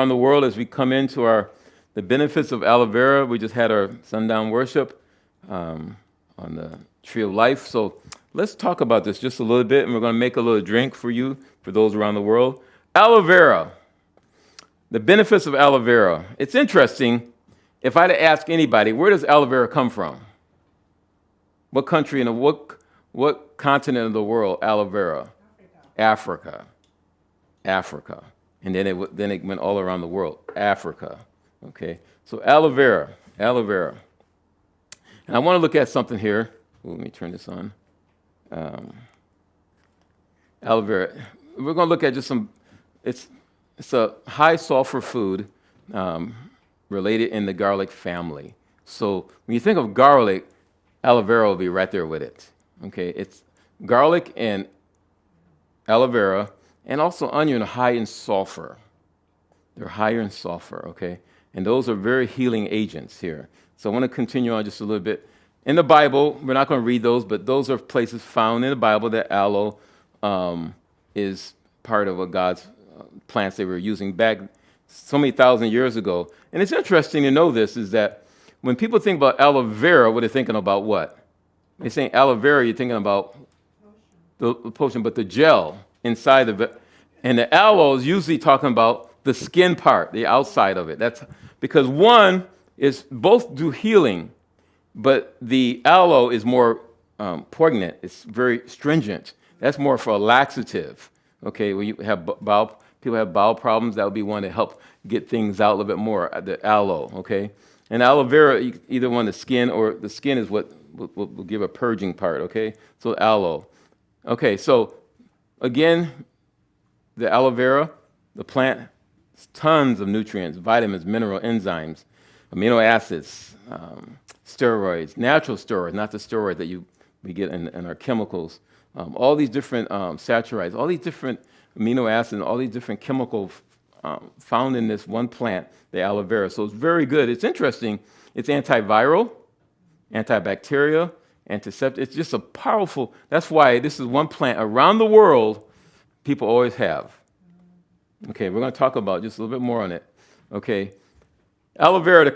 around the world as we come into the benefits of aloe vera. We just had our sundown worship on the tree of life. So let's talk about this just a little bit, and we're going to make a little drink for you, for those around the world. Aloe vera, the benefits of aloe vera. It's interesting. If I had to ask anybody, where does aloe vera come from? What country and what continent of the world? Aloe vera, Africa. Africa. And then it went all around the world. Africa. Okay. So aloe vera. And I want to look at something here. Ooh, let me turn this on. Aloe vera. We're going to look at just some. It's a high sulfur food related in the garlic family. So when you think of garlic, aloe vera will be right there with it. Okay. It's garlic and aloe vera. And also onion are high in sulfur. They're higher in sulfur, okay? And those are very healing agents here. So I want to continue on just a little bit. In the Bible, we're not going to read those, but those are places found in the Bible that aloe is part of what God's plants they were using back so many thousand years ago. And it's interesting to know this, is that when people think about aloe vera, what are they thinking about what? They're saying aloe vera, you're thinking about the potion, but the gel inside of it. And the aloe is usually talking about the skin part, the outside of it. That's because one is both do healing, but the aloe is more poignant. It's very stringent. That's more for a laxative. Okay, when you have people have bowel problems, that would be one to help get things out a little bit more. The aloe, okay, and aloe vera, either one, the skin or the skin is what will give a purging part. Okay, so aloe. Okay, so again, the aloe vera, the plant, tons of nutrients, vitamins, mineral enzymes, amino acids, steroids, natural steroids, not the steroid that we get in our chemicals. All these different saccharides, all these different amino acids, all these different chemicals found in this one plant, the aloe vera. So it's very good. It's interesting. It's antiviral, antibacterial, antiseptic. It's just a powerful, that's why this is one plant around the world people always have. Okay, we're going to talk about just a little bit more on it. Okay, aloe vera, the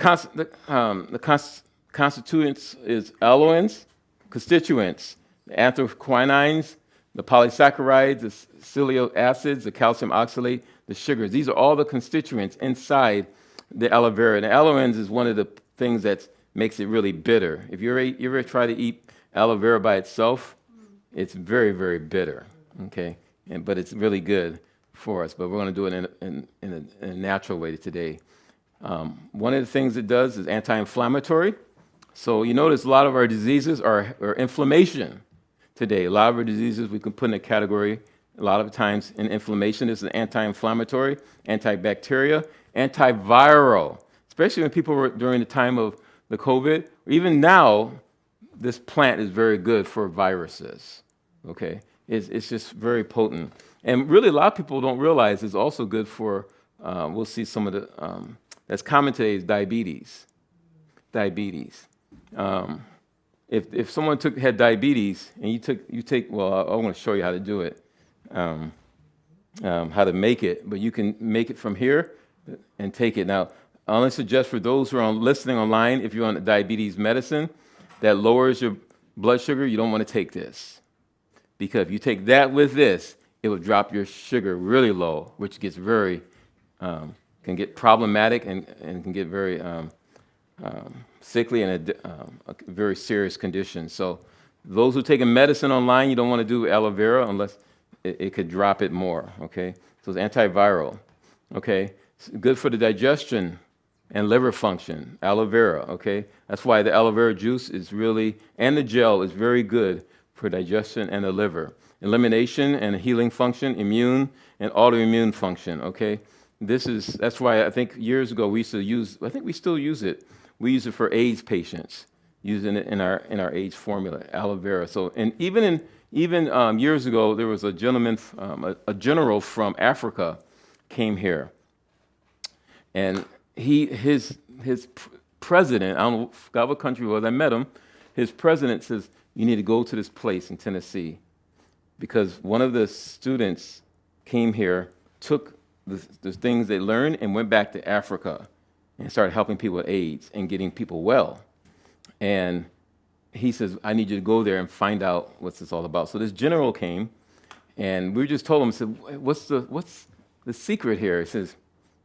constituents is aloins, constituents, the anthocyanins, the polysaccharides, the celiac acids, the calcium oxalate, the sugars. These are all the constituents inside the aloe vera. And the aloins is one of the things that makes it really bitter. If you ever try to eat aloe vera by itself, it's very, very bitter. Okay, but it's really good for us. But we're going to do it in a natural way today. One of the things it does is anti-inflammatory. So you notice a lot of our diseases are inflammation today. A lot of our diseases we can put in a category a lot of times in inflammation. This is anti-inflammatory, antibacterial, antiviral, especially when people were during the time of the COVID. Even now, this plant is very good for viruses. Okay, it's just very potent. And really, a lot of people don't realize it's also good for, we'll see some of the, that's common today is diabetes. Diabetes. If someone had diabetes and you take, well, I want to show you how to do it, how to make it, but you can make it from here and take it. Now, I only suggest for those who are listening online, if you're on diabetes medicine that lowers your blood sugar, you don't want to take this. Because if you take that with this, it will drop your sugar really low, which gets very, can get problematic and can get very sickly and a very serious condition. So those who are taking medicine online, you don't want to do aloe vera unless it could drop it more, okay? So it's antiviral, okay? It's good for the digestion and liver function, aloe vera, okay? That's why the aloe vera juice is really, and the gel is very good for digestion and the liver. Elimination and healing function, immune and autoimmune function, okay? That's why I think years ago we used to use, I think we still use it. We use it for AIDS patients, using it in our AIDS formula, aloe vera. So, and even years ago, there was a gentleman, a general from Africa came here. And his president, I don't forgot what country it was, I met him, his president says, you need to go to this place in Tennessee because one of the students came here, took the things they learned and went back to Africa and started helping people with AIDS and getting people well. And he says, I need you to go there and find out what's this all about. So this general came, and we just told him, said, what's the secret here? He says,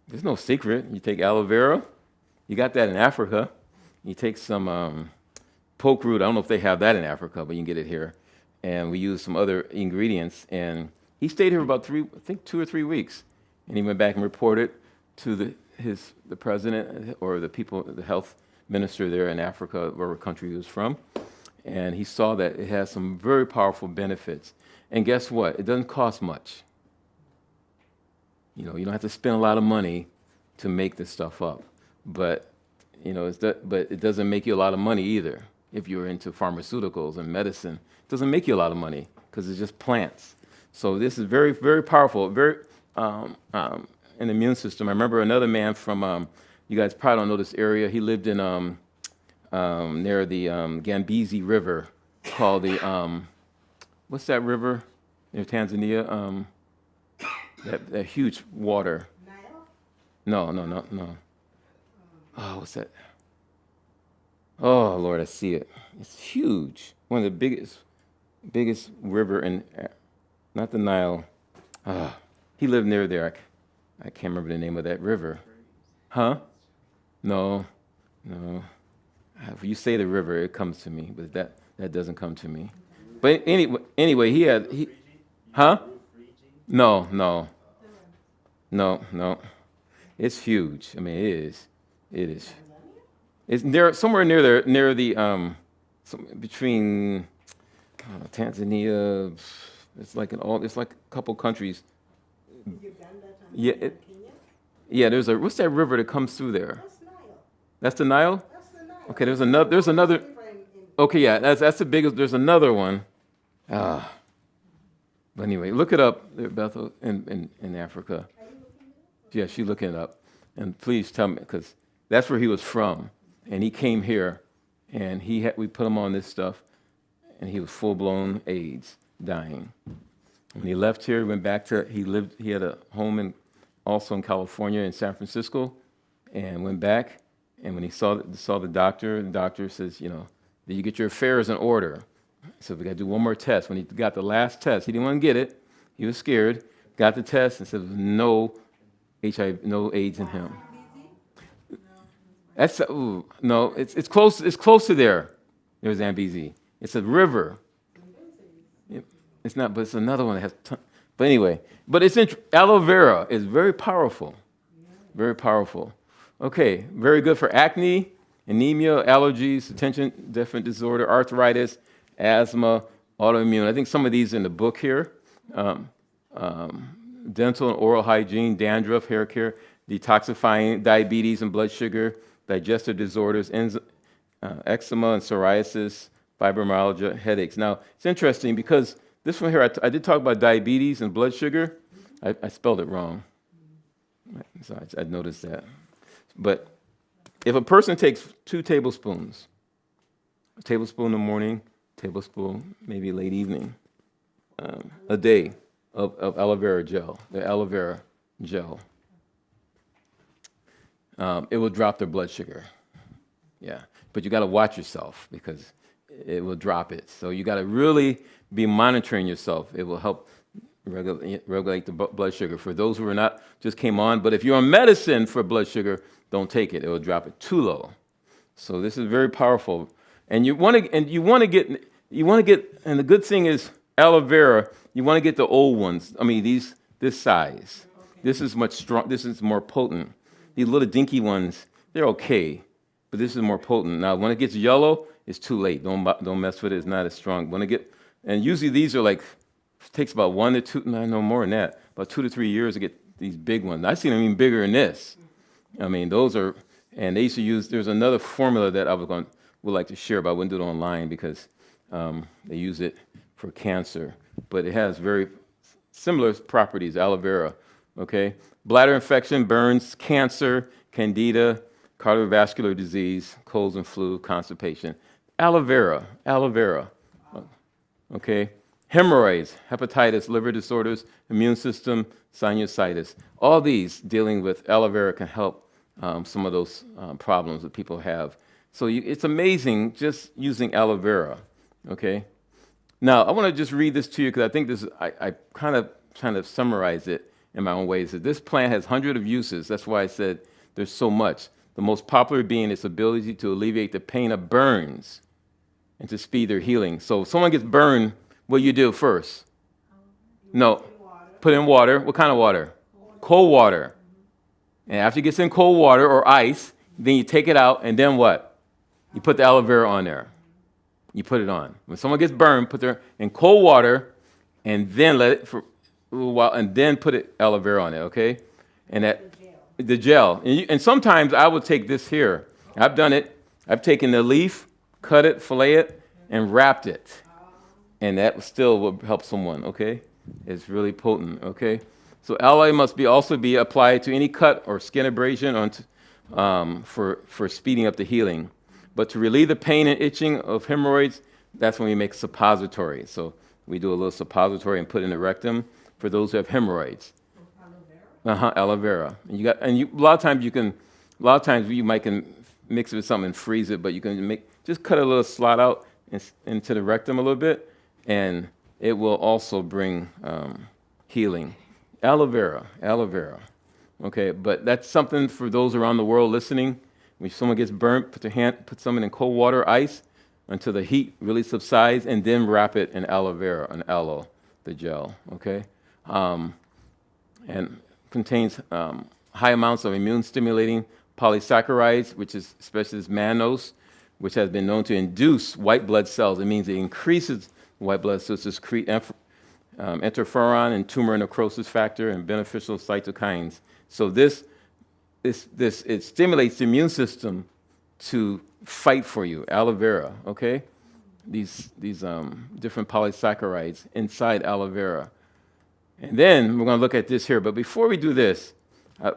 there's no secret. You take aloe vera, you got that in Africa. You take some poke root. I don't know if they have that in Africa, but you can get it here. And we use some other ingredients. And he stayed here about 2 or 3 weeks. And he went back and reported to the president or the people, the health minister there in Africa, whatever country he was from. And he saw that it has some very powerful benefits. And guess what? It doesn't cost much. You know, you don't have to spend a lot of money to make this stuff up. But, you know, but it doesn't make you a lot of money either. If you're into pharmaceuticals and medicine, it doesn't make you a lot of money because it's just plants. So this is very, very powerful, very in the immune system. I remember another man from, you guys probably don't know this area. He lived in near the Gambezi River, called the what's that river near Tanzania? That huge water. Nile? No. Oh, what's that? Oh, Lord, I see it. It's huge. One of the biggest river in, not the Nile. He lived near there. I can't remember the name of that river. Huh? No. If you say the river, it comes to me, but that doesn't come to me. But anyway, he huh? No. It's huge. I mean, it is. It's near somewhere near the between Tanzania. It's like a couple countries. Yeah, yeah. What's that river that comes through there? That's the Nile. Okay, there's another. Okay, yeah, that's the biggest. There's another one. But anyway, look it up there, Bethel, in Africa. Yeah, she's looking it up, and please tell me because that's where he was from. And he came here, and we put him on this stuff, and he was full-blown AIDS, dying. When he left here, he went back he had a home also in California, in San Francisco, and went back, and when he saw the doctor says, you know, did you get your affairs in order? So we got to do one more test. When he got the last test, he didn't want to get it. He was scared, got the test, and said no HIV, no AIDS in him. That's no. It's close. It's close to there. There's M.E.E.T. It's a river. It's not, but it's another one that has. But anyway, aloe vera is very powerful. Very powerful. Okay, very good for acne, anemia, allergies, attention deficit disorder, arthritis, asthma, autoimmune. I think some of these are in the book here. Dental and oral hygiene, dandruff, hair care, detoxifying, diabetes and blood sugar, digestive disorders, eczema and psoriasis, fibromyalgia, headaches. Now, it's interesting because this one here, I did talk about diabetes and blood sugar. I spelled it wrong. So I noticed that. But if a person takes 2 tablespoons, a tablespoon in the morning, tablespoon maybe late evening, a day of aloe vera gel, the aloe vera gel, it will drop their blood sugar. Yeah, but you got to watch yourself because it will drop it. So you got to really be monitoring yourself. It will help regulate the blood sugar. For those who are not just came on, but if you're on medicine for blood sugar, don't take it. It will drop it too low. So this is very powerful. And you want to get, and the good thing is aloe vera. You want to get the old ones. I mean, this size. This is much strong. This is more potent. These little dinky ones, they're okay, but this is more potent. Now, when it gets yellow, it's too late. Don't mess with it. It's not as strong. And usually these are it takes about 1 to 2, no more than that, about 2 to 3 years to get these big ones. I've seen them even bigger than this. I mean, those are, and they used to use, there's another formula that I would like to share, but I wouldn't do it online because they use it for cancer. But it has very similar properties, aloe vera, okay? Bladder infection, burns, cancer, candida, cardiovascular disease, colds and flu, constipation. Aloe vera, okay? hemorrhoids, hepatitis, liver disorders, immune system, sinusitis. All these dealing with aloe vera can help some of those problems that people have. So it's amazing just using aloe vera, okay? Now, I want to just read this to you because I think this is, I kind of summarize it in my own ways. That this plant has hundreds of uses. That's why I said there's so much. The most popular being its ability to alleviate the pain of burns and to speed their healing. So if someone gets burned, what do you do first? No, put in water. What kind of water? Cold water. And after it gets in cold water or ice, then you take it out, and then what? You put the aloe vera on there. You put it on. When someone gets burned, put it in cold water, and then let it for a little while, and then put aloe vera on it, okay? And that the gel. And sometimes I would take this here. I've done it. I've taken the leaf, cut it, fillet it, and wrapped it. And that still will help someone, okay? It's really potent, okay? So aloe must also be applied to any cut or skin abrasion for speeding up the healing. But to relieve the pain and itching of hemorrhoids, that's when we make suppository. So we do a little suppository and put it in the rectum for those who have hemorrhoids. Aloe vera. A lot of times you might can mix it with something and freeze it, but you can just cut a little slot out into the rectum a little bit, and it will also bring healing. Aloe vera. Okay, but that's something for those around the world listening. When someone gets burnt, put something in cold water, ice, until the heat really subsides, and then wrap it in aloe vera, an aloe, the gel. Okay, and contains high amounts of immune-stimulating polysaccharides, which is especially this mannose, which has been known to induce white blood cells. It means it increases white blood cells to secrete interferon and tumor necrosis factor and beneficial cytokines. So it stimulates the immune system to fight for you. Aloe vera, okay? These different polysaccharides inside aloe vera. And then we're going to look at this here. But before we do this,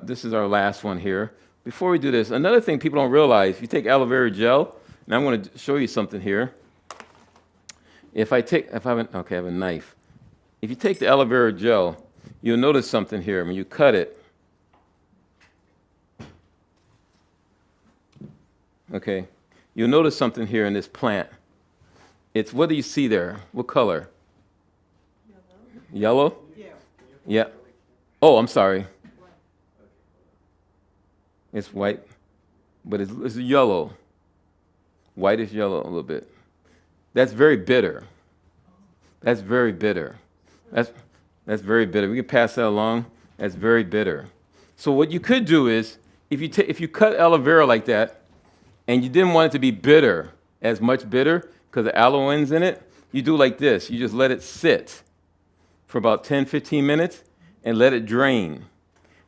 this is our last one here. Before we do this, another thing people don't realize, you take aloe vera gel, and I'm going to show you something here. I have a knife. If you take the aloe vera gel, you'll notice something here. When you cut it, okay, you'll notice something here in this plant. What do you see there? What color? Yellow? Yeah. Oh, I'm sorry. It's white, but it's yellow. Whitish yellow a little bit. That's very bitter. That's very bitter. That's very bitter. We can pass that along. That's very bitter. So what you could do is, if you cut aloe vera like that, and you didn't want it to be bitter, as much bitter, because the aloe's in it, you do like this. You just let it sit for about 10, 15 minutes and let it drain.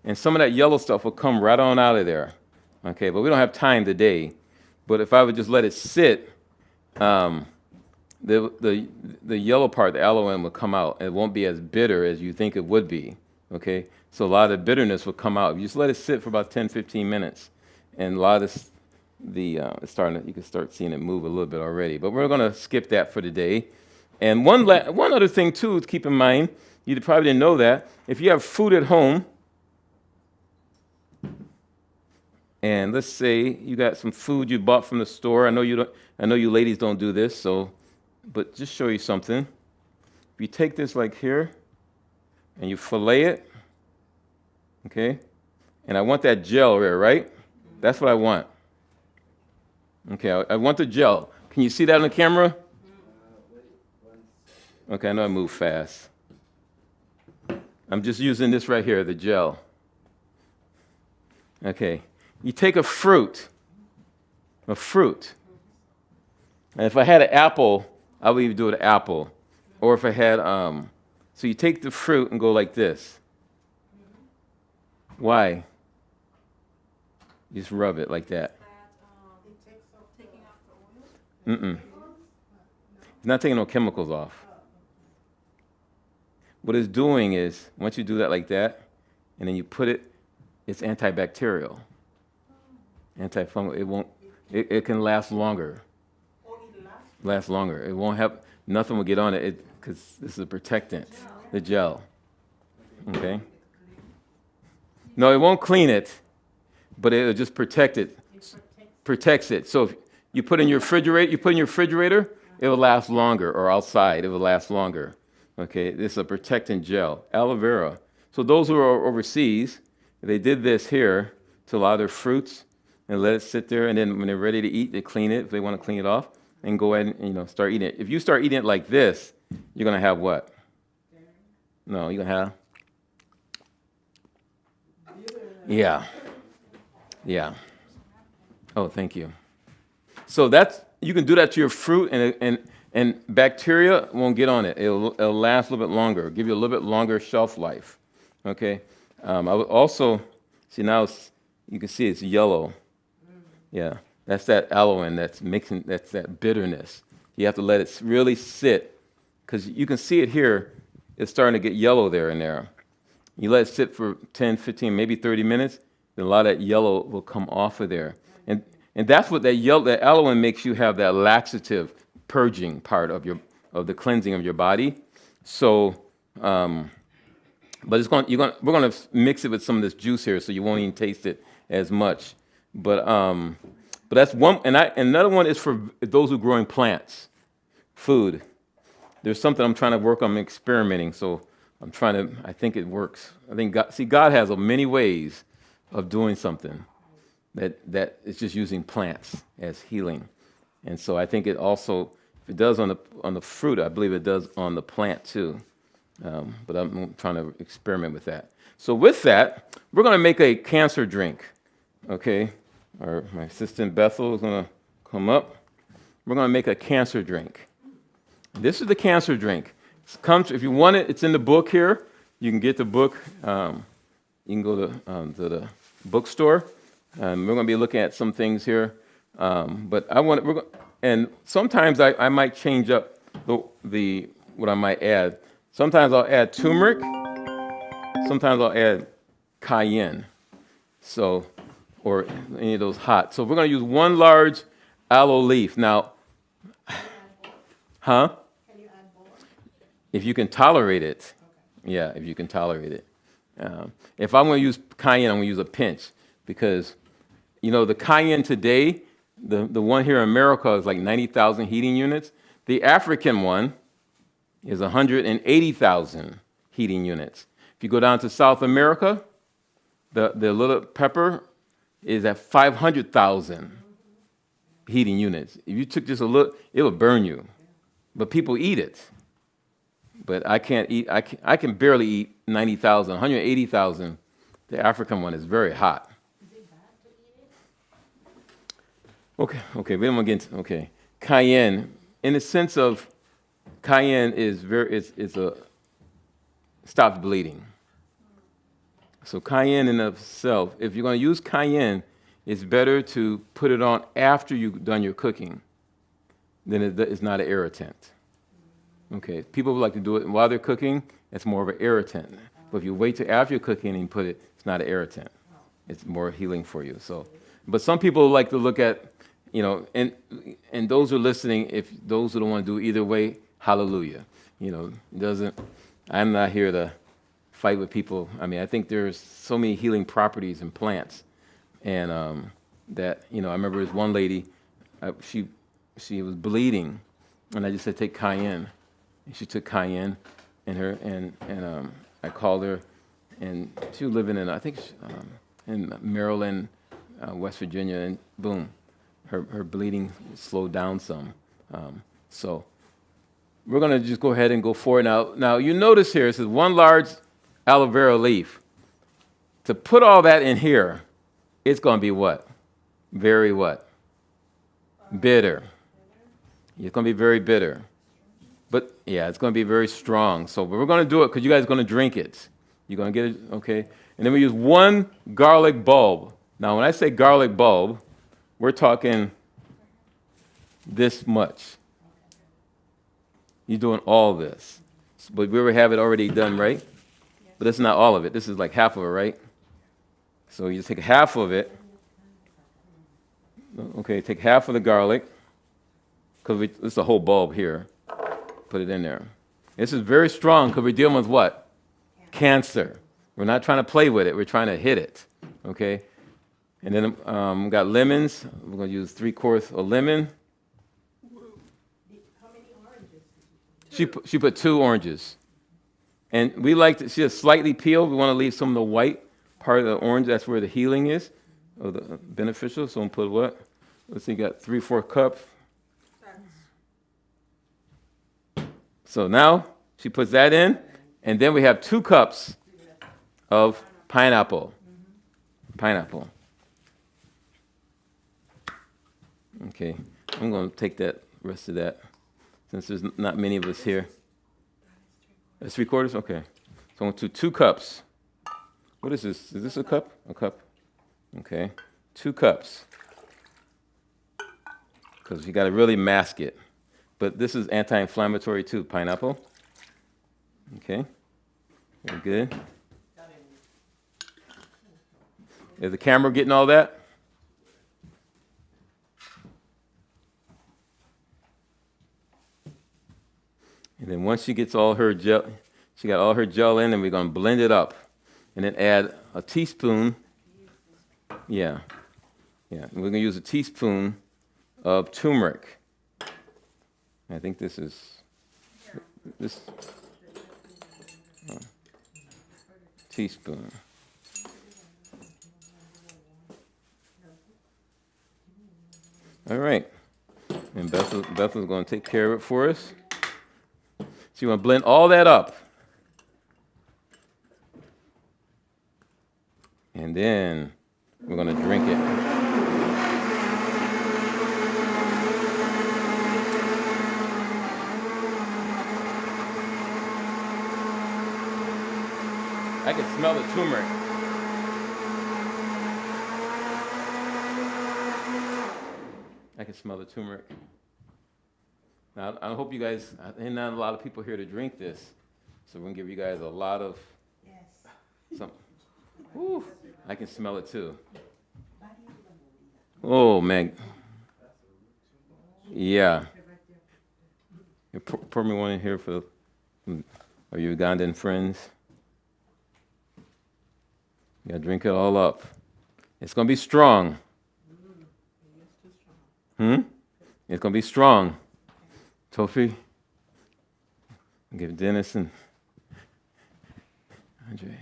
And some of that yellow stuff will come right on out of there. Okay, but we don't have time today. But if I would just let it sit, the yellow part, the aloe will come out. It won't be as bitter as you think it would be. Okay, so a lot of the bitterness will come out. You just let it sit for about 10, 15 minutes. And a lot of this, you can start seeing it move a little bit already. But we're going to skip that for today. And one other thing, too, to keep in mind, you probably didn't know that. If you have food at home, and let's say you got some food you bought from the store. I know you ladies don't do this, but just show you something. If you take this like here, and you fillet it, okay? And I want that gel there, right? That's what I want. Okay, I want the gel. Can you see that on the camera? Okay, I know I move fast. I'm just using this right here, the gel. Okay, you take a fruit. And if I had an apple, I would even do an apple. Or if I had, so you take the fruit and go like this. Why? You just rub it like that. Mm-mm. It's not taking no chemicals off. What it's doing is, once you do that like that, and then you put it, it's antibacterial, antifungal. It can last longer. It won't have, nothing will get on it. because this is a protectant, the gel. Okay? No, it won't clean it, but it'll just protect it. Protects it. So if you put in your refrigerator, it will last longer, or outside, it will last longer. Okay? This is a protectant gel, aloe vera. So those who are overseas, they did this here to allow their fruits and let it sit there, and then when they're ready to eat, they clean it if they want to clean it off, and go ahead and start eating it. If you start eating it like this, you're gonna have what? No, you're gonna have. Yeah. Oh, thank you. So you can do that to your fruit, and bacteria won't get on it. It'll last a little bit longer, give you a little bit longer shelf life. Okay. I would also see now you can see it's yellow. Yeah, that's that aloe that's mixing. That's that bitterness. You have to let it really sit, because you can see it here. It's starting to get yellow there and there. You let it sit for 10, 15, maybe 30 minutes, then a lot of that yellow will come off of there. And that's what that aloe makes you have that laxative, purging part of the cleansing of your body. So, but we're going to mix it with some of this juice here, so you won't even taste it as much. But that's one, and another one is for those who are growing plants, food. There's something I'm trying to work on experimenting, so I think it works. I think God has many ways of doing something that is just using plants as healing. And so I think it also, if it does on the fruit, I believe it does on the plant too. But I'm trying to experiment with that. So with that, we're going to make a cancer drink, okay? My assistant Bethel is going to come up. We're going to make a cancer drink. This is the cancer drink. If you want it, it's in the book here. You can get the book. You can go to the bookstore. We're going to be looking at some things here. But and sometimes I might change up what I might add. Sometimes I'll add turmeric. Sometimes I'll add cayenne. So, or any of those hot. So we're going to use one large aloe leaf. Now, huh? Can you add more? If you can tolerate it. Okay. Yeah, if you can tolerate it. If I'm going to use cayenne, I'm going to use a pinch, because, the cayenne today, the one here in America is like 90,000 heating units. The African one is 180,000 heating units. If you go down to South America, the little pepper is at 500,000 heating units. If you took just a little, it would burn you. But people eat it. But I can't eat, I can barely eat 90,000, 180,000. The African one is very hot. Is it bad to eat it? Okay, we don't want to get into, okay. Cayenne, in the sense of, cayenne stops bleeding. So cayenne in itself, if you're going to use cayenne, it's better to put it on after you've done your cooking. Then it's not an irritant. Okay, people would like to do it while they're cooking. It's more of an irritant. But if you wait till after you're cooking and put it, it's not an irritant. It's more healing for you. So, but some people like to look at, and those who are listening, if those who don't want to do either way, hallelujah. I'm not here to fight with people. I mean, I think there's so many healing properties in plants, and that I remember this one lady, she was bleeding, and I just said take cayenne, and she took cayenne, and I called her, and she was living in in Maryland, West Virginia, and boom, her bleeding slowed down some. So we're going to just go ahead and go forward now. Now you notice here it says one large aloe vera leaf. To put all that in here, it's going to be what? Very what? Bitter. It's going to be very bitter. But yeah, it's going to be very strong. So we're going to do it because you guys are going to drink it. You're going to get it, okay? And then we use one garlic bulb. Now when I say garlic bulb, we're talking this much. You're doing all this. But we have it already done, right? Yes. But this is not all of it. This is like half of it, right? So you just take half of it. Okay, take half of the garlic, because it's a whole bulb here. Put it in there. This is very strong because we're dealing with what? Cancer. We're not trying to play with it. We're trying to hit it. Okay? And then we got lemons. We're going to use 3/4 of lemon. How many oranges? She put 2 oranges. And we like to, she has slightly peeled. We want to leave some of the white part of the orange. That's where the healing is, or the beneficial. So we'll put what? Let's see, you got 3/4 cups. So now she puts that in, and then we have 2 cups of pineapple. Pineapple. Okay, I'm going to take that rest of that since there's not many of us here. That's 3/4? Okay. So I'm going to 2 cups. What is this? Is this a cup? A cup. Okay. 2 cups. Because you got to really mask it. But this is anti-inflammatory too, pineapple. Okay. Very good. Is the camera getting all that? And then once she gets all her gel, she got all her gel in, and we're going to blend it up. And then add a teaspoon. Yeah. Yeah. And we're going to use a teaspoon of turmeric. I think this is this teaspoon. All right. And Bethel's going to take care of it for us. So you want to blend all that up. And then we're going to drink it. I can smell the turmeric. I can smell the turmeric. Now, I hope you guys, there's not a lot of people here to drink this, so we're going to give you guys a lot of, some, whew, I can smell it too. Oh, man. Yeah. Pour me one in here for our Ugandan friends. You got to drink it all up. It's going to be strong. It's going to be strong. Tofi, give Dennis and Andre.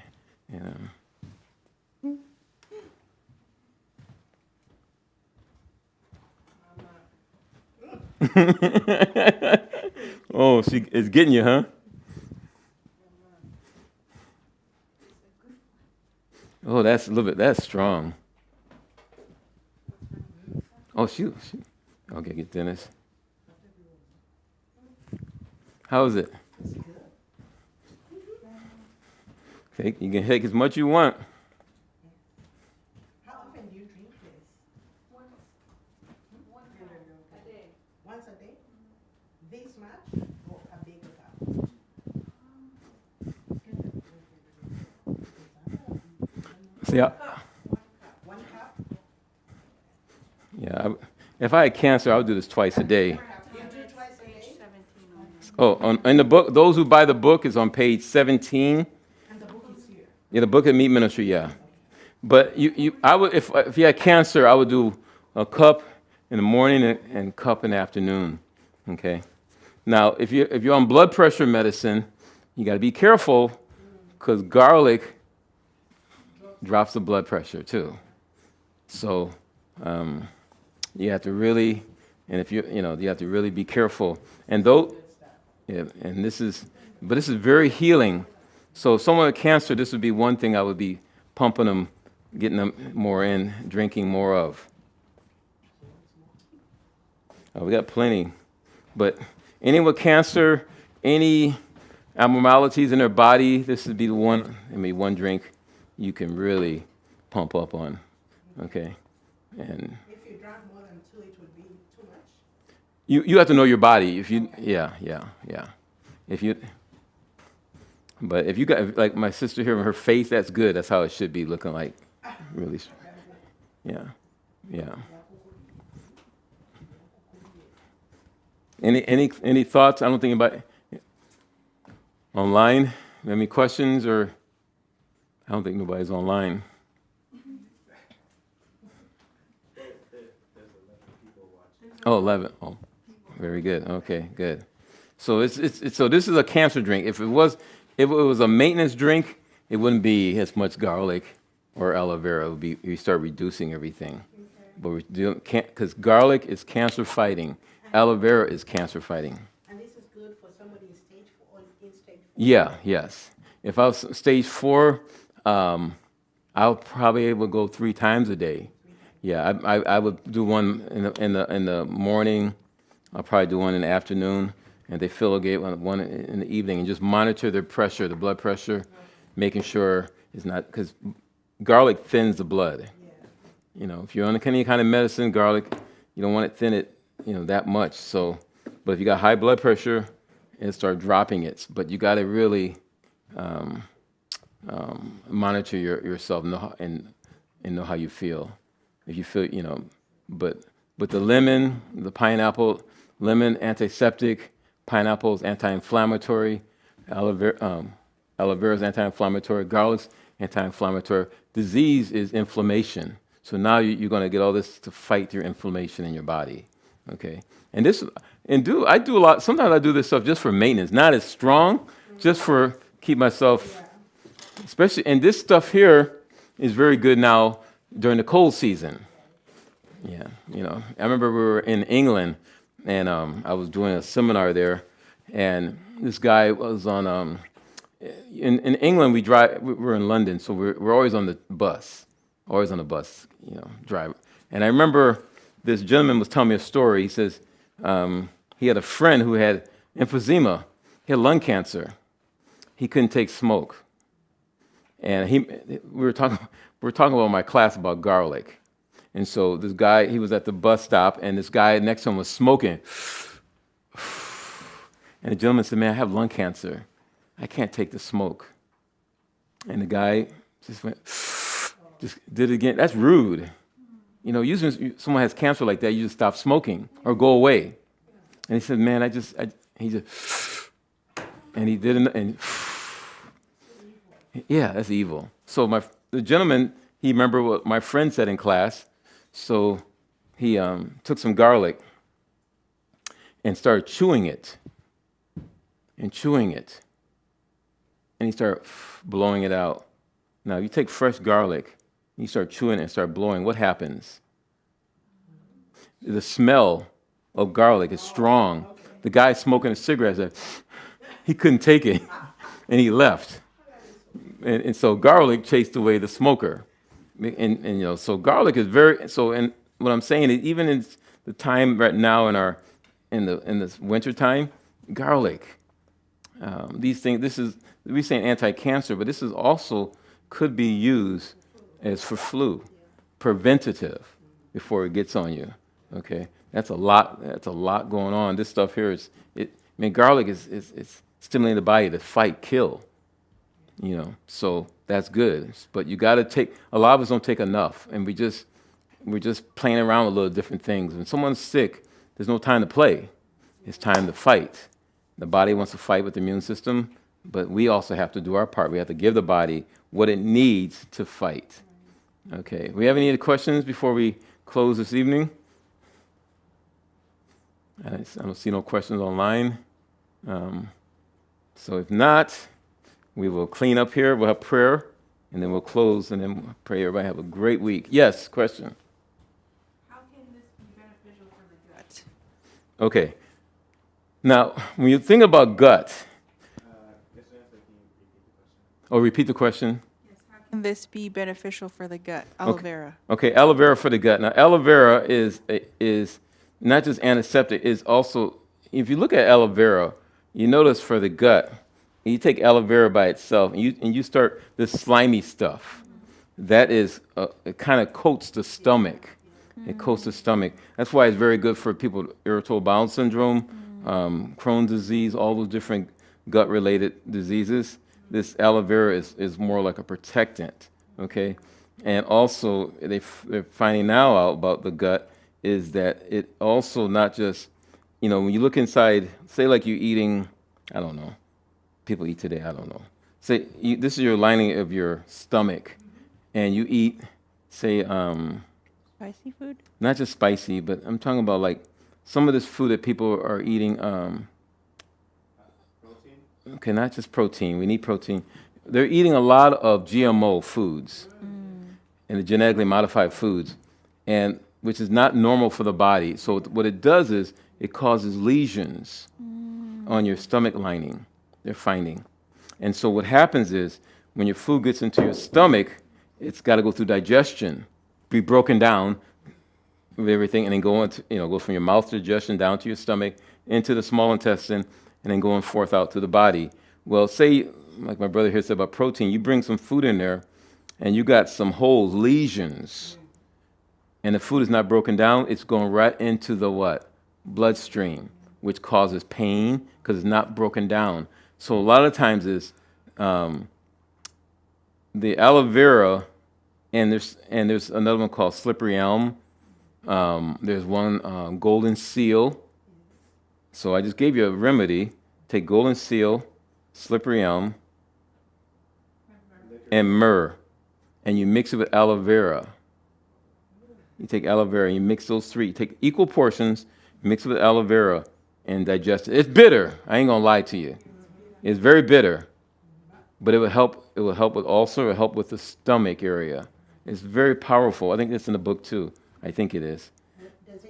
Oh, she is getting you, huh? Oh, that's a little bit. That's strong. Oh, shoot. Okay, get Dennis. How is it? Okay, you can take as much you want. How often do you drink this? Once a day. Once a day? This much or a bigger cup? See, One cup? yeah. If I had cancer, I would do this twice a day. You do twice a day? Oh, in the book, those who buy the book is on page 17. And the book is here. Yeah, the book of M.E.E.T Ministry, yeah. But I would, if you had cancer, I would do a cup in the morning and cup in the afternoon. Okay. Now, if you're on blood pressure medicine, you got to be careful because garlic drops the blood pressure too. So you have to really, and if you have to really be careful. And this is very healing. So someone with cancer, this would be one thing I would be pumping them, getting them more in, drinking more of. We got plenty. But anyone with cancer, any abnormalities in their body, this would be the one drink you can really pump up on. Okay. And If you drank more than 2, it would be too much? you have to know your body. If you, yeah. But if you got, like my sister here, her face, that's good. That's how it should be looking like. Really. Yeah. Any thoughts? I don't think anybody. Online? Any questions or? I don't think nobody's online. Oh, 11. Oh, very good. Okay, good. So so this is a cancer drink. If it was a maintenance drink, it wouldn't be as much garlic or aloe vera. It would be you start reducing everything. But we do can't because garlic is cancer fighting. Aloe vera is cancer fighting. And this is good for somebody in stage 4 or in stage 4? Yeah, yes. If I was stage 4, I'll probably able to go 3 times a day. Yeah, I would do one in the morning. I'll probably do one in the afternoon, and they fillagate one in the evening, and just monitor their pressure, the blood pressure, making sure it's not because garlic thins the blood. You know, if you're on any kind of medicine, garlic, you don't want to thin it, that much. So, but if you got high blood pressure, it'll start dropping it. But you got to really monitor yourself and know how you feel. If you feel, but the lemon, the pineapple, lemon antiseptic, pineapple is anti-inflammatory, aloe vera is anti-inflammatory, garlic's anti-inflammatory. Disease is inflammation. So now you're going to get all this to fight your inflammation in your body. Okay, I do a lot. Sometimes I do this stuff just for maintenance, not as strong, just for keep myself. Especially, and this stuff here is very good now during the cold season. Yeah, I remember we were in England, and I was doing a seminar there, and this guy was on. In England, we're in London, so we're always on the bus, drive. And I remember this gentleman was telling me a story. He says he had a friend who had emphysema, he had lung cancer. He couldn't take smoke. And we were talking about my class about garlic. And so this guy, he was at the bus stop, and this guy next to him was smoking. And the gentleman said, "Man, I have lung cancer. I can't take the smoke." And the guy just did it again. That's rude. Usually when someone has cancer like that, you just stop smoking or go away. And he said, "Man, he just," and he did it, and yeah, that's evil. So the gentleman, he remembered what my friend said in class, so he took some garlic and started chewing it, and he started blowing it out. Now, you take fresh garlic, you start chewing it and start blowing, what happens? The smell of garlic is strong. The guy smoking a cigarette said he couldn't take it, and he left. And so garlic chased away the smoker. And so garlic is and what I'm saying is even in the time right now in this winter time, garlic, these things, we're saying anti-cancer, but this is also could be used as for flu, preventative before it gets on you. Okay, that's a lot going on. This stuff here garlic is stimulating the body to fight, kill. So that's good. But you got to take. A lot of us don't take enough, and we're just playing around with little different things. When someone's sick, there's no time to play. It's time to fight. The body wants to fight with the immune system, but we also have to do our part. We have to give the body what it needs to fight. Okay. We have any other questions before we close this evening? I don't see no questions online. So if not, we will clean up here. We'll have prayer, and then we'll close, and then we'll pray everybody have a great week. Yes, question? How can this be beneficial for the gut? Okay. Now, when you think about gut, repeat the question. Yes, how can this be beneficial for the gut? Aloe vera. Okay, aloe vera for the gut. Now, aloe vera is not just antiseptic, is also, if you look at aloe vera, you notice for the gut, you take aloe vera by itself, and you start this slimy stuff. That is, it kind of coats the stomach. It coats the stomach. That's why it's very good for people with irritable bowel syndrome, Crohn's disease, all those different gut-related diseases. This aloe vera is more like a protectant, okay? And also, they're finding now out about the gut is that it also not just, when you look inside, say like you're eating, I don't know, people eat today? I don't know. Say this is your lining of your stomach, and you eat, say, Spicy food? not just spicy, but I'm talking about like some of this food that people are eating. Okay, not just protein. We need protein. They're eating a lot of GMO foods and the genetically modified foods, and which is not normal for the body. So what it does is it causes lesions on your stomach lining. They're finding, and so what happens is when your food gets into your stomach, it's got to go through digestion, be broken down with everything, and then go into, go from your mouth to digestion down to your stomach, into the small intestine, and then going forth out to the body. Well, say, like my brother here said about protein, you bring some food in there, and you got some holes, lesions, and the food is not broken down, it's going right into the what? Bloodstream, which causes pain because it's not broken down. So a lot of times is the aloe vera, and there's another one called slippery elm. There's one golden seal. So I just gave you a remedy. Take golden seal, slippery elm, and myrrh, and you mix it with aloe vera. You take aloe vera, and you mix those three. You take equal portions, mix it with aloe vera, and digest it. It's bitter. I ain't gonna lie to you. It's very bitter, but it will help. It will help with ulcer. It will help with the stomach area. It's very powerful. I think it's in the book too. I think it is. Does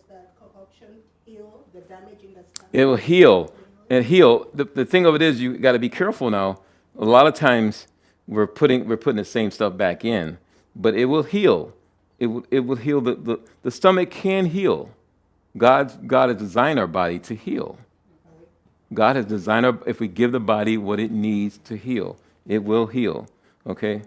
that concoction heal the damage in the stomach? It will heal. And heal. The thing of it is, you got to be careful now. A lot of times we're putting the same stuff back in, but it will heal. It will heal. The stomach can heal. God has designed our body to heal. God has designed if we give the body what it needs to heal, it will heal. Okay.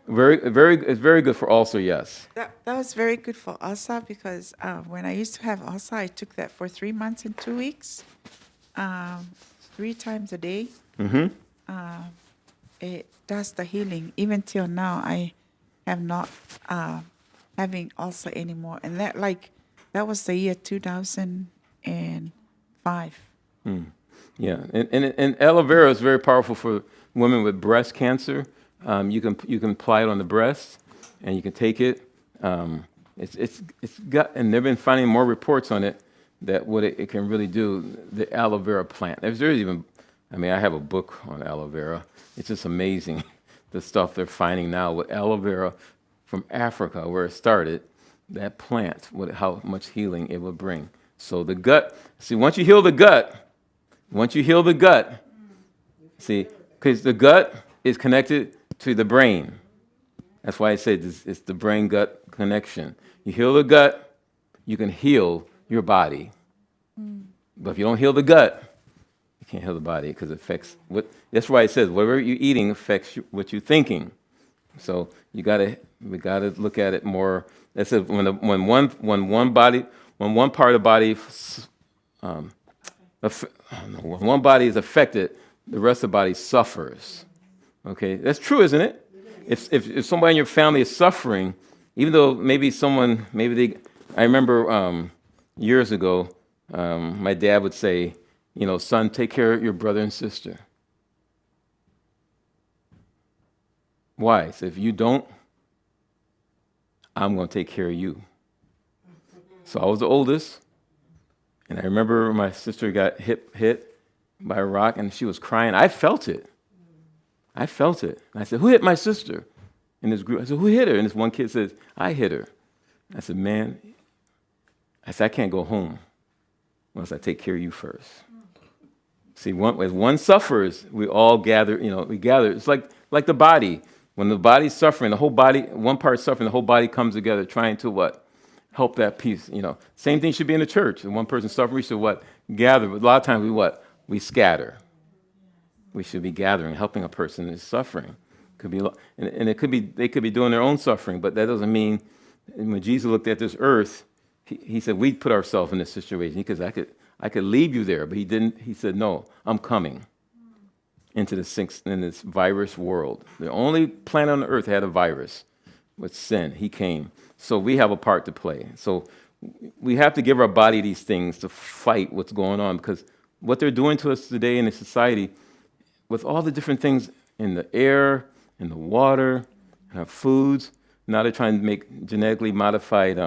It's very good for ulcer. Yes. That was very good for ulcer because when I used to have ulcer, I took that for 3 months and 2 weeks, 3 times a day. It does the healing. Even till now, I have not having ulcer anymore, and that was the year 2005. Yeah, and aloe vera is very powerful for women with breast cancer. You can apply it on the breast, and you can take it. It's got, and they've been finding more reports on it that what it can really do. The aloe vera plant. There's even, I have a book on aloe vera. It's just amazing the stuff they're finding now with aloe vera from Africa, where it started. That plant, how much healing it will bring. So the gut. See, once you heal the gut, see, because the gut is connected to the brain. That's why I said it's the brain-gut connection. You heal the gut, you can heal your body. But if you don't heal the gut, you can't heal the body because it affects what. That's why it says whatever you're eating affects what you're thinking. So we gotta look at it more. That says when one part of the body, when one body is affected, the rest of the body suffers. Okay, that's true, isn't it? If somebody in your family is suffering, even though I remember years ago, my dad would say, son, take care of your brother and sister. Why? So if you don't, I'm going to take care of you. So I was the oldest, and I remember my sister got hit by a rock, and she was crying. I felt it. And I said, who hit my sister? In this group, I said, who hit her? And this one kid says, I hit her. I said, man, I can't go home unless I take care of you first. See, as one suffers, we all gather, we gather. It's like the body. When the body's suffering, the whole body, one part suffering, the whole body comes together trying to what? Help that piece, Same thing should be in the church. When one person suffering, we should what? Gather. But a lot of times we what? We scatter. We should be gathering, helping a person who's suffering. Could be, and it could be they could be doing their own suffering, but that doesn't mean. When Jesus looked at this earth, he said we put ourselves in this situation because I could leave you there, but he didn't. He said, no, I'm coming into this virus world. The only planet on the earth that had a virus was sin. He came, so we have a part to play. So we have to give our body these things to fight what's going on because what they're doing to us today in the society with all the different things in the air, in the water, in our foods. Now they're trying to make genetically modified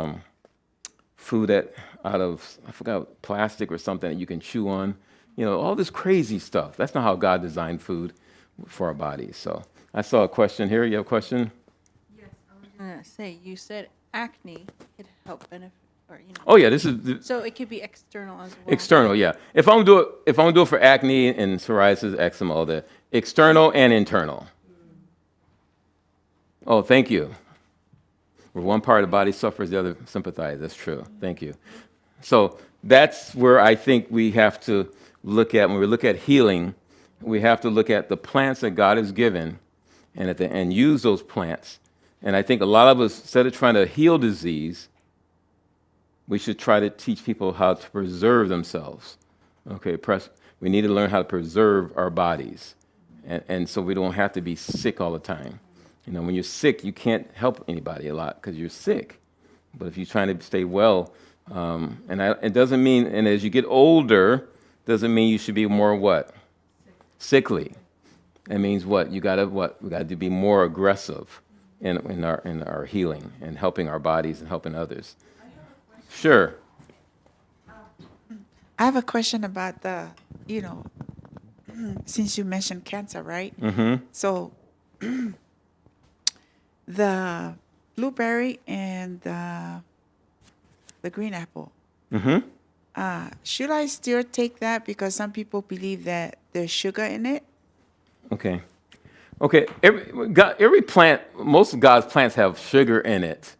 food out of, I forgot, plastic or something that you can chew on. You know, all this crazy stuff. That's not how God designed food for our bodies. So I saw a question here. You have a question? Yes, I was gonna say, you said acne could help benefit, or, you know. Oh yeah, this is So it could be external as well. external. Yeah, if I'm gonna do it for acne and psoriasis, eczema, all that, external and internal. Oh, thank you. Where one part of the body suffers, the other sympathizes. That's true. Thank you. So that's where I think we have to look at, when we look at healing, we have to look at the plants that God has given and use those plants. And I think a lot of us, instead of trying to heal disease, we should try to teach people how to preserve themselves. Okay, we need to learn how to preserve our bodies. And so we don't have to be sick all the time. You know, when you're sick, you can't help anybody a lot because you're sick. But if you're trying to stay well, it doesn't mean, and as you get older, doesn't mean you should be more what? Sickly. It means what? We got to be more aggressive in our healing and helping our bodies and helping others. Sure. I have a question about since you mentioned cancer, right? Mm-hmm. So the blueberry and the green apple, Mm-hmm. should I still take that because some people believe that there's sugar in it? Okay. Every plant, most of God's plants have sugar in it.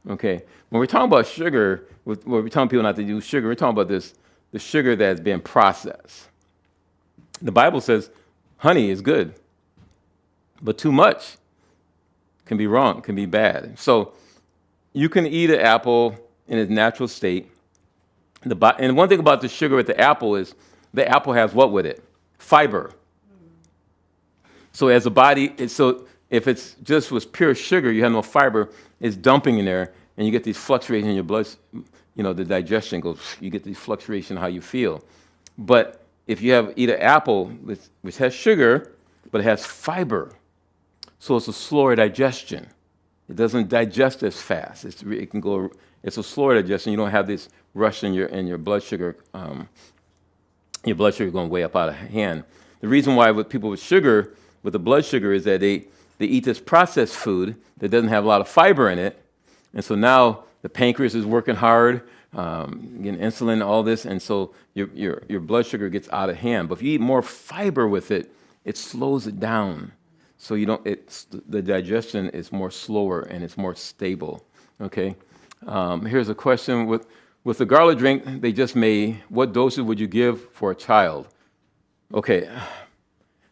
Okay. When we're talking about sugar, when we're telling people not to use sugar, we're talking about the sugar that's been processed. The Bible says honey is good, but too much can be wrong, can be bad. So you can eat an apple in its natural state. And one thing about the sugar with the apple is the apple has what with it? Fiber. So as a body, so if it's just was pure sugar, you have no fiber, it's dumping in there, and you get these fluctuations in your blood, the digestion goes, you get these fluctuations how you feel. But if you eat an apple, which has sugar, but it has fiber, so it's a slower digestion. It doesn't digest as fast. It's a slower digestion. You don't have this rush in your blood sugar. Your blood sugar going way up out of hand. The reason why with people with sugar, with the blood sugar, is that they eat this processed food that doesn't have a lot of fiber in it, and so now the pancreas is working hard, getting insulin, all this, and so your blood sugar gets out of hand. But if you eat more fiber with it, it slows it down. So the digestion is more slower and it's more stable. Okay. Here's a question with the garlic drink they just made. What dosage would you give for a child? Okay,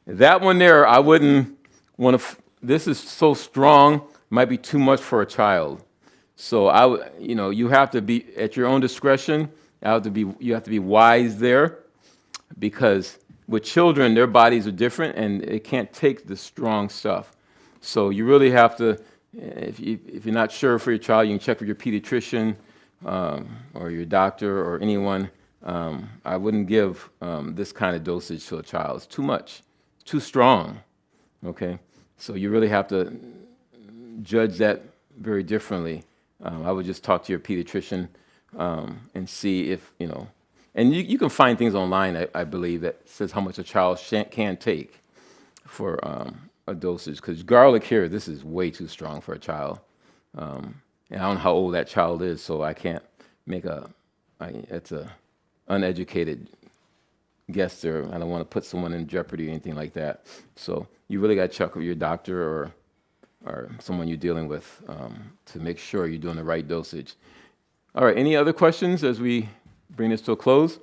that one there I wouldn't want to. This is so strong, might be too much for a child. So you have to be at your own discretion. You have to be wise there, because with children, their bodies are different and they can't take the strong stuff. So you really have to, if you're not sure for your child, you can check with your pediatrician or your doctor or anyone. I wouldn't give this kind of dosage to a child. It's too much. It's too strong. Okay? So you really have to judge that very differently. I would just talk to your pediatrician and see if, and you can find things online, I believe, that says how much a child can take for a dosage. Because garlic here, this is way too strong for a child. And I don't know how old that child is, so I can't make it's a uneducated guess there. I don't want to put someone in jeopardy or anything like that. So you really got to check with your doctor or someone you're dealing with to make sure you're doing the right dosage. All right, any other questions as we bring this to a close?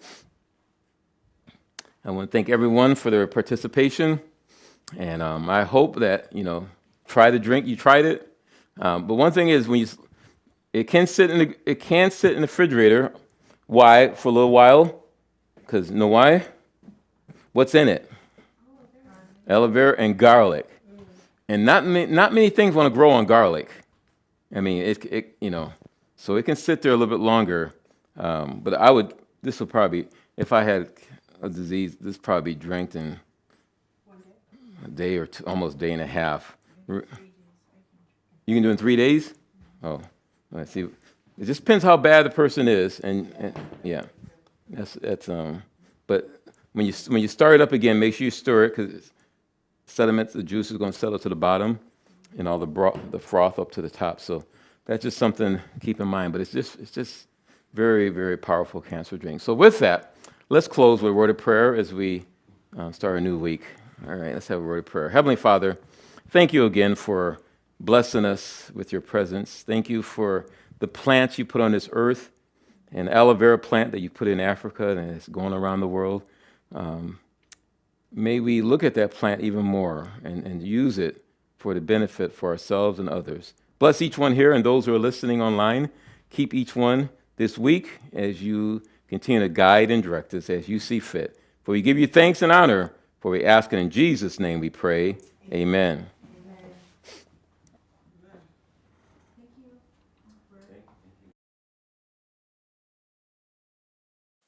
I want to thank everyone for their participation, and I hope that, try the drink. You tried it, but one thing is it can sit in the refrigerator. Why? For a little while, because you know why? What's in it? Aloe vera and garlic, and not many things want to grow on garlic. I mean, so it can sit there a little bit longer. But this would probably, if I had a disease, this probably drank in a day or two, almost a day and a half. You can do it in 3 days? Oh, let's see. It just depends how bad the person is, and yeah, that's But when you start it up again, make sure you stir it because sediment, the juice is going to settle to the bottom, and all the froth up to the top. So that's just something to keep in mind. But it's just very, very powerful cancer drink. So with that, let's close with a word of prayer as we start a new week. All right, let's have a word of prayer. Heavenly Father, thank you again for blessing us with your presence. Thank you for the plants you put on this earth, an aloe vera plant that you put in Africa and it's going around the world. May we look at that plant even more and use it for the benefit for ourselves and others. Bless each one here and those who are listening online. Keep each one this week as you continue to guide and direct us as you see fit. For we give you thanks and honor, for we ask it in Jesus' name we pray. Amen.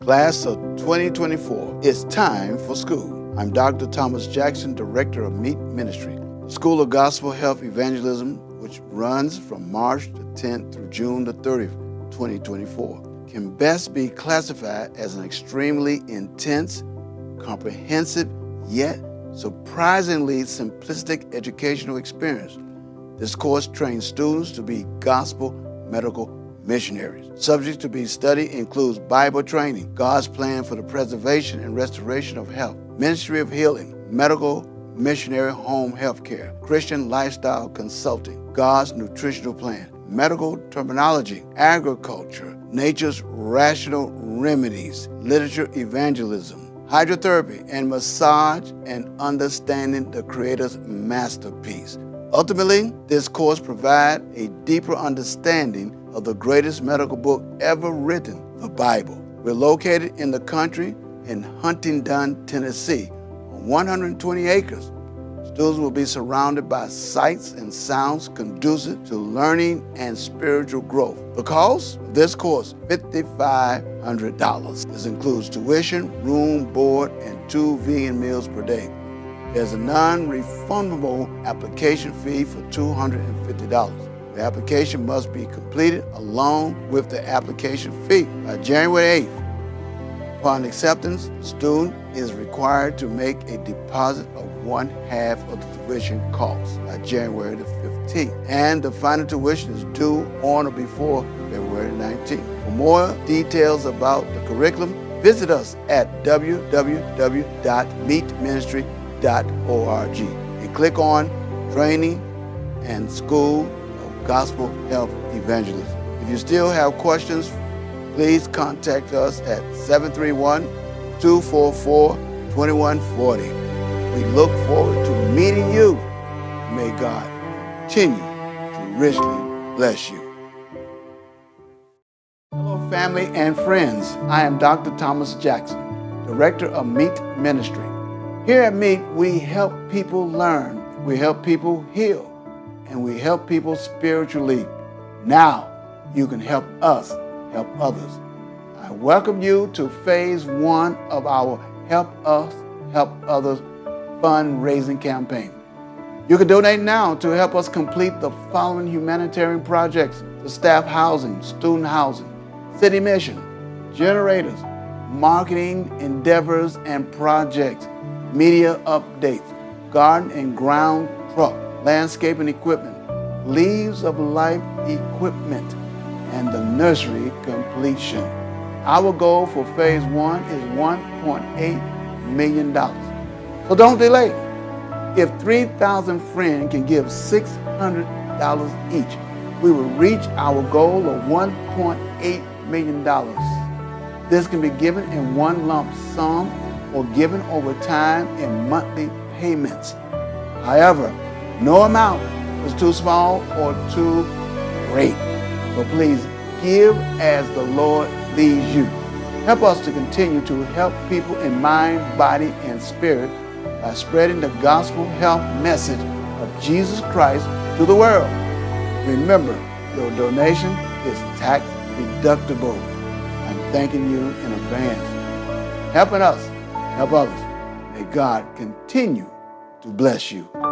Class of 2024, it's time for school. I'm Dr. Thomas Jackson, Director of M.E.E.T Ministry, School of Gospel Health Evangelism, which runs from March the 10th through June the 30th, 2024, can best be classified as an extremely intense, comprehensive, yet surprisingly simplistic educational experience. This course trains students to be gospel medical missionaries. Subjects to be studied includes Bible training, God's plan for the preservation and restoration of health, ministry of healing, medical missionary home health care, Christian lifestyle consulting, God's nutritional plan, medical terminology, agriculture, nature's rational remedies, literature evangelism, hydrotherapy and massage, and understanding the Creator's masterpiece. Ultimately, this course provides a deeper understanding of the greatest medical book ever written, the Bible. We're located in the country in Huntingdon, Tennessee, on 120 acres. Students will be surrounded by sights and sounds conducive to learning and spiritual growth. The cost of this course, $5,500. This includes tuition, room, board, and 2 vegan meals per day. There's a non-refundable application fee for $250. The application must be completed along with the application fee by January 8th. Upon acceptance, the student is required to make a deposit of 1/2 of the tuition cost by January the 15th. And the final tuition is due on or before February 19th. For more details about the curriculum, visit us at www.meetministry.org and click on Training and School Gospel Health Evangelism. If you still have questions, please contact us at 731-244-2140. We look forward to meeting you. May God continue to richly bless you. Hello, family and friends. I am Dr. Thomas Jackson, Director of M.E.E.T Ministry. Here at M.E.E.T, we help people learn, we help people heal, and we help people spiritually. Now, you can help us help others. I welcome you to phase 1 of our Help Us, Help Others fundraising campaign. You can donate now to help us complete the following humanitarian projects: the staff housing, student housing, city mission, generators, marketing endeavors and projects, media updates, garden and ground truck, landscaping equipment, leaves of life equipment, and the nursery completion. Our goal for phase 1 is $1.8 million. So don't delay. If 3,000 friends can give $600 each, we will reach our goal of $1.8 million. This can be given in one lump sum or given over time in monthly payments. However, no amount is too small or too great. So please give as the Lord leads you. Help us to continue to help people in mind, body, and spirit by spreading the gospel health message of Jesus Christ to the world. Remember, your donation is tax deductible. I'm thanking you in advance. Helping us help others. May God continue to bless you.